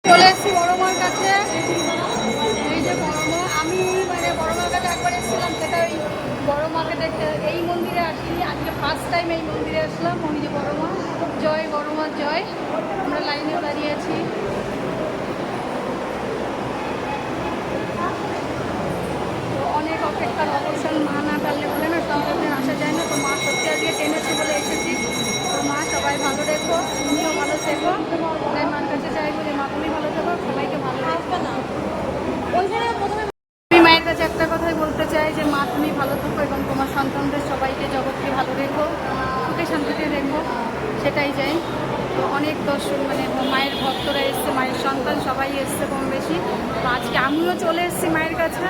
চলে এসেছি বড় মার কাছে। এই যে বড় মা, আমি মানে বড় মার কাছে একবার এসেছিলাম, সেটা ওই বড় মাকে দেখতে। এই মন্দিরে আসিনি, আজকে ফার্স্ট টাইম এই মন্দিরে আসলাম। ওই যে বড় মা, জয় বড় মা জয়। আমরা লাইনে দাঁড়িয়ে আছি। অনেক অপেক্ষার অবসান, মা না পারলে বলে না সঙ্গে আসা যায় না। তো মা সত্যি আজকে টেনেছে বলে এসেছি। তো মা সবাই ভালো রেখো, তুমিও ভালো থেকো। তাই মার কাছে চাইবো যে মা তুমি ভালো থেকো, সবাইকে ভালো রাখবে না। আমি মায়ের কাছে একটা কথাই বলতে চাই যে মা তুমি ভালো থাকো এবং তোমার সন্তানদের সবাইকে জগৎকে ভালো রেখো, সুখে শান্তিতে রেখো, সেটাই চাই। তো অনেক দর্শক মানে মায়ের ভক্তরা এসছে, মায়ের সন্তান সবাই এসছে কম বেশি। তো আজকে আমিও চলে এসেছি মায়ের কাছে।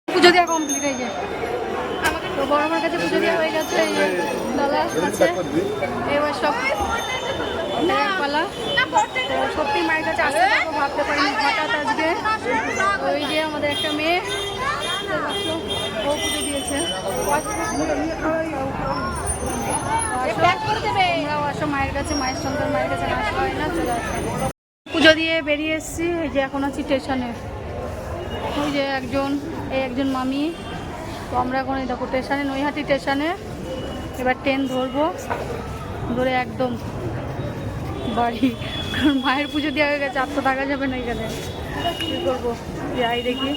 পুজো দেওয়া কমপ্লিট হয়ে যায়, তো বড় মার কাছে পুজো দেওয়া হয়ে গেছে। এই যে দাদা আছে, এবার সব পালা। তো সত্যি মায়ের কাছে আসতে পারবো ভাবতে পারিনি হঠাৎ আজকে। ওই যে আমাদের একটা মেয়ে ও পুজো দিয়েছে। তোমরাও আসো মায়ের কাছে, মায়ের সন্তান মায়ের কাছে আসা হয় না, চলে আসো। পুজো দিয়ে বেরিয়ে এসেছি। এই যে এখন আছি স্টেশনে। ওই যে একজন মামি। তো আমরা এখন এই দেখো স্টেশনে, নৈহাটি স্টেশনে। এবার ট্রেন ধরবো, ধরে একদম বাড়ি। কারণ মায়ের পুজো দেওয়া হয়ে গেছে, আর তো থাকা যাবে না এখানে। কী করবো, যাই দেখি।